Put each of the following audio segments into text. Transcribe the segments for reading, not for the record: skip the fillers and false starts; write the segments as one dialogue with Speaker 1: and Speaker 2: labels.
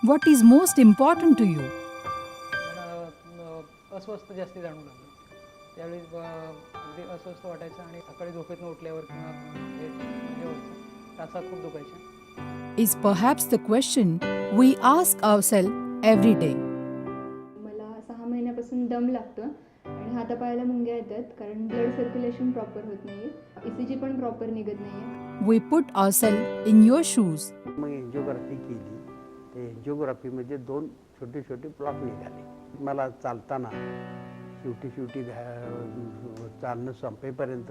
Speaker 1: What is most important to you?
Speaker 2: मला अस्वस्थ जास्ती जाणवू लागलं. त्यावेळी अगदी अस्वस्थ वाटायचं आणि सकाळी झोपेतून उठल्यावर किंवा हे म्हणजे व्हायचं. टाचा खूप दुखायच्या.
Speaker 1: Is perhaps the question we ask ourselves every day.
Speaker 3: मला 6 महिन्यापासून दम लागतो आणि हातापायाला मुंग्या येतात कारण ब्लड सर्क्युलेशन प्रॉपर होत नाही आहे. ECG पण प्रॉपर निघत नाही आहे.
Speaker 1: We put ourselves in your shoes.
Speaker 4: Mug angiography केली. ते एन्जिओग्राफीमध्ये 2 छोटे छोटे ब्लॉक निघाले. मला चालताना शेवटी चालणं संपेपर्यंत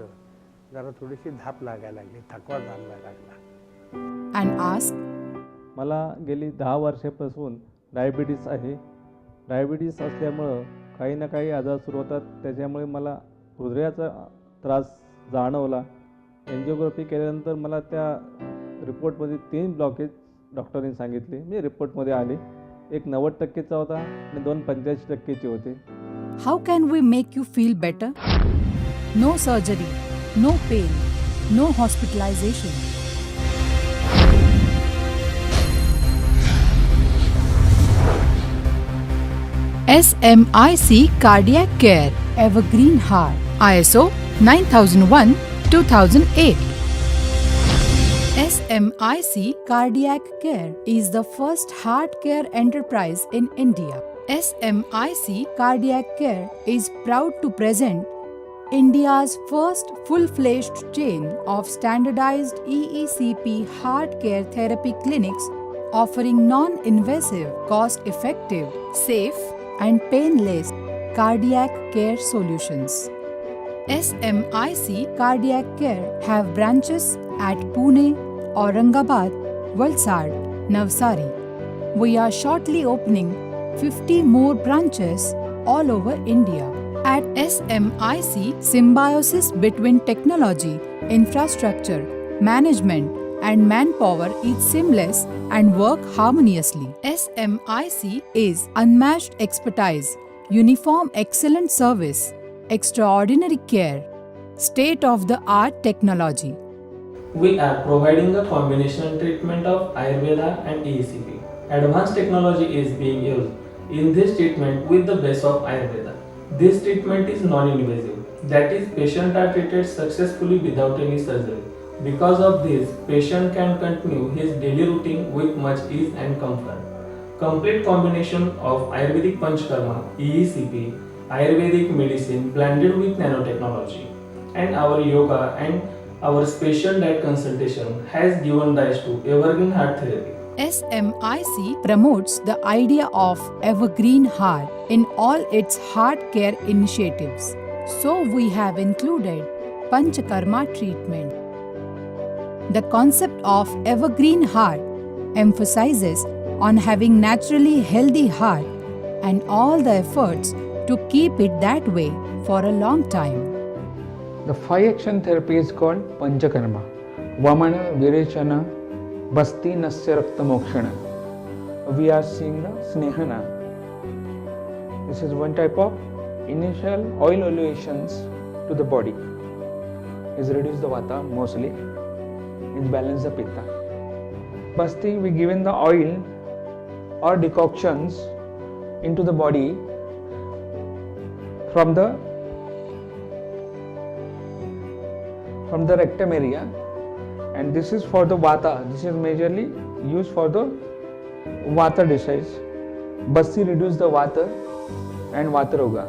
Speaker 4: जरा थोडीशी धाप लागायला लागली, थकवा जाणवायला लागला.
Speaker 1: And ask,
Speaker 5: मला गेली 10 वर्षापासून डायबिटीस आहे. डायबिटीस असल्यामुळं काही ना काही आजार सुरू होतात. त्याच्यामुळे मला हृदयाचा त्रास जाणवला. एन्जिओग्राफी केल्यानंतर मला त्या रिपोर्टमध्ये 3 ब्लॉकेज डॉक्टरांनी सांगितले. मी रिपोर्टमध्ये आले. एक 90%चा होता आणि 2 85%चे होते.
Speaker 1: how can we make you feel better? No surgery, no pain, no hospitalization. SMIC Cardiac Care Evergreen Heart ISO 9001:2008. SMIC Cardiac Care is the first heart care enterprise in India. SMIC Cardiac Care is proud to present India's first full-fledged chain of standardized EECP heart care therapy clinics offering non-invasive, cost-effective, safe and painless cardiac care solutions. SMIC Cardiac Care have branches at Pune, Aurangabad, Valsad, Navsari. We are shortly opening 50 more branches all over India. At SMIC, symbiosis between technology, infrastructure, management, and manpower is seamless and work harmoniously. SMIC is unmatched expertise, uniform excellent service, extraordinary care, state-of-the-art technology.
Speaker 6: We are providing a combination treatment of Ayurveda and ECP. Advanced technology is being used in this treatment with the base of Ayurveda. This treatment is non-invasive. That is, patients are treated successfully without any surgery. Because of this, patient can continue his daily routine with much ease and comfort. Complete combination of Ayurvedic Panchkarma, EECP, Ayurvedic medicine blended with nanotechnology, and our yoga and our special diet consultation has given rise to Evergreen Heart Therapy.
Speaker 1: SMIC promotes the idea of Evergreen Heart in all its heart care initiatives. So we have included Panchakarma treatment. The concept of Evergreen Heart emphasizes on having naturally healthy heart and all the efforts to keep it that way for a long time.
Speaker 7: The 5-action therapy is called Panchakarma. Vamana, Virechana, Basti, Nasya, Rakta, Mokshana. We are seeing the Snehana. This is one type of initial oil elevations to the body. Is reduce the Vata mostly. It balance the Pitta. Basti, we given the oil or decoctions into the body from the rectum area, and this is for the Vata. This is majorly used for the Vata disease. Basti reduce the Vata and Vata Roga.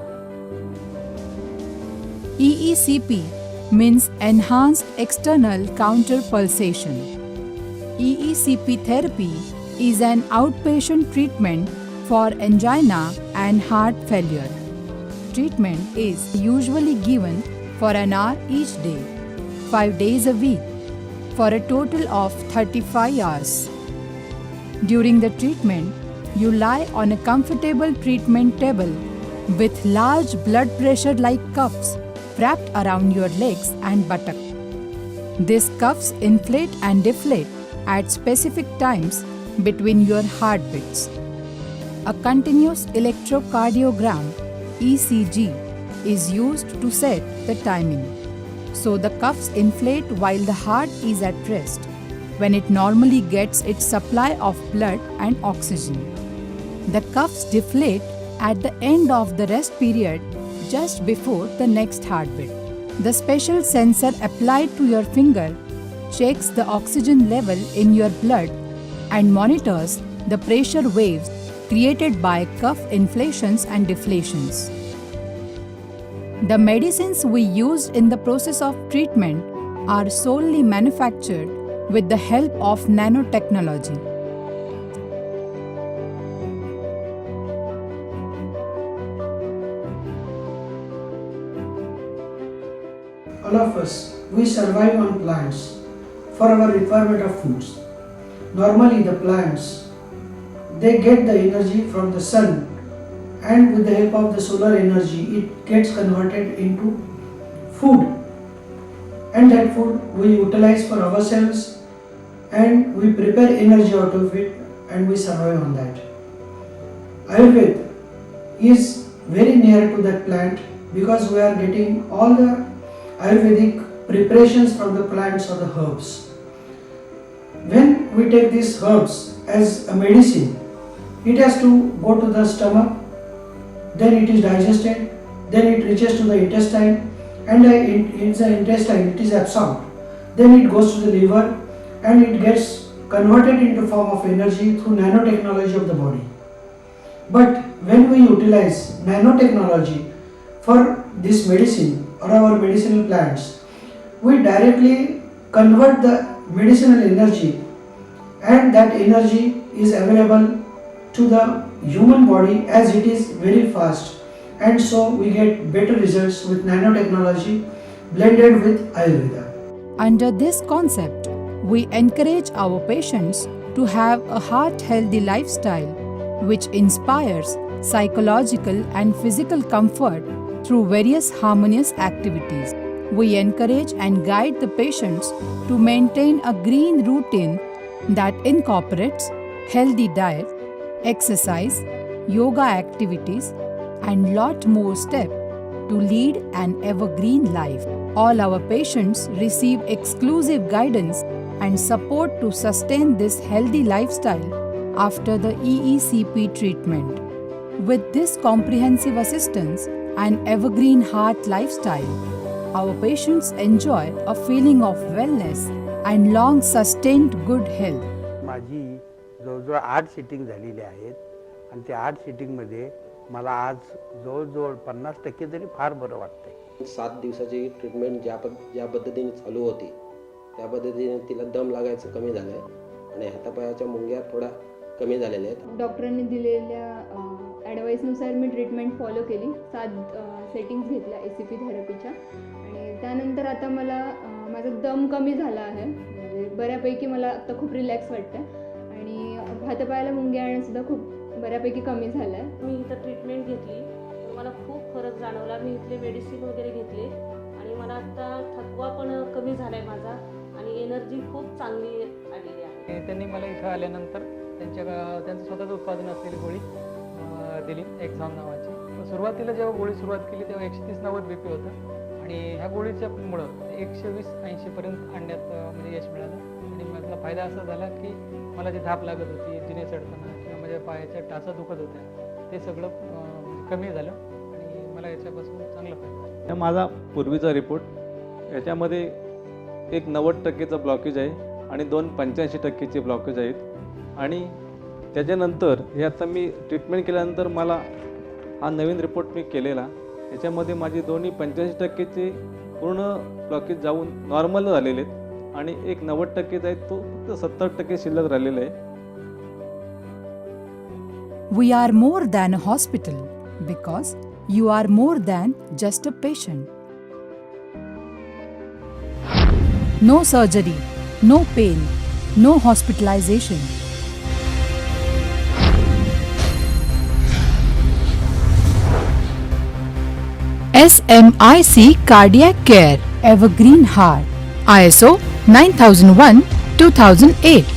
Speaker 1: EECP means Enhanced External Counter Pulsation. EECP therapy is an outpatient treatment for angina and heart failure. Treatment is usually given for an hour each day, 5 days a week, for a total of 35 hours. During the treatment, you lie on a comfortable treatment table with large blood pressure-like cuffs wrapped around your legs and buttock. These cuffs inflate and deflate at specific times between your heartbeats. A continuous electrocardiogram (ECG) is used to set the timing. So the cuffs inflate while the heart is at rest. when it normally gets its supply of blood and oxygen. The cuffs deflate at the end of the rest period just before the next heartbeat. The special sensor applied to your finger checks the oxygen level in your blood and monitors the pressure waves created by cuff inflations and deflations. The medicines we used in the process of treatment are solely manufactured with the help of nanotechnology.
Speaker 8: All of us, we survive on plants for our requirement of foods. Normally the plants, they get the energy from the sun, and with the help of the solar energy it gets converted into food, and that food we utilize for ourselves and we prepare energy out of it and we survive on that. Ayurveda is very near to that plant because we are getting all the Ayurvedic preparations from the plants or the herbs. When we take these herbs as a medicine, it has to go to the stomach, then it is digested, then it reaches to the intestine, and in the intestine it is absorbed. Then it goes to the liver and it gets converted into form of energy through nanotechnology of the body. But when we utilize nanotechnology for this medicine or our medicinal plants, we directly convert the medicinal energy, and that energy is available to the human body as it is very fast, and so we get better results with nanotechnology blended with Ayurveda.
Speaker 1: Under this concept, we encourage our patients to have a heart-healthy lifestyle which inspires psychological and physical comfort through various harmonious activities. We encourage and guide the patients to maintain a green routine that incorporates healthy diet, exercise, yoga activities, and lot more steps to lead an evergreen life. All our patients receive exclusive guidance and support to sustain this healthy lifestyle after the EECP treatment. With this comprehensive assistance and evergreen heart lifestyle, our patients enjoy a feeling of wellness and long sustained good health.
Speaker 4: माझी जवळजवळ 8 sitting झालेली आहेत आणि त्या 8 सिटिंगमध्ये मला आज जवळजवळ 50% तरी फार बरं वाटतंय.
Speaker 9: 7 दिवसाची ट्रीटमेंट ज्या पद्धतीने चालू होती त्या पद्धतीने तिला दम लागायचं कमी झालं आहे आणि हातापायाच्या मुंग्या थोड्या कमी झालेल्या आहेत.
Speaker 3: डॉक्टरांनी दिलेल्या ॲडवाईसनुसार मी ट्रीटमेंट फॉलो केली. 7 सेटिंग्स घेतल्या ACP थेरपीच्या, आणि त्यानंतर आता मला माझा दम कमी झाला आहे. म्हणजे बऱ्यापैकी मला आता खूप रिलॅक्स वाटतं आणि हातापायाला मुंग्या येणंसुद्धा खूप बऱ्यापैकी कमी झालं आहे.
Speaker 10: मी इथं ट्रीटमेंट घेतली, मला खूप फरक जाणवला. मी इथले मेडिसिन वगैरे घेतले आणि मला आता थकवा पण कमी झाला आहे माझा आणि एनर्जी खूप चांगली आलेली आहे.
Speaker 2: त्यांनी मला इथं आल्यानंतर त्यांचं स्वतःचं उत्पादन असलेली गोळी दिली, एक्झॉन नावाची. सुरुवातीला जेव्हा गोळी सुरुवात केली तेव्हा 130/90 BP होतं आणि ह्या गोळीच्यामुळं 120-80पर्यंत आणण्यात म्हणजे यश मिळालं. आणि माझा फायदा असा झाला की मला जी धाप लागत होती जिने चढताना किंवा माझ्या पायाच्या टाचा दुखत होत्या ते सगळं कमी झालं आणि मला याच्यापासून चांगला फायदा.
Speaker 5: हा माझा पूर्वीचा रिपोर्ट, याच्यामध्ये एक 90%चा ब्लॉकेज आहे आणि 2 85%चे ब्लॉकेज आहेत. आणि त्याच्यानंतर हे आता मी ट्रीटमेंट केल्यानंतर मला हा नवीन रिपोर्ट मी केलेला, याच्यामध्ये माझे दोन्ही 85%चे पूर्ण ब्लॉकेज जाऊन नॉर्मल झालेले आहेत आणि एक 90% आहेत तो फक्त 70% शिल्लक राहिलेला आहे.
Speaker 1: We are more than a hospital because you are more than just a patient. No surgery, no pain, no hospitalization. SMIC Cardiac Care Evergreen Heart ISO 9001-2008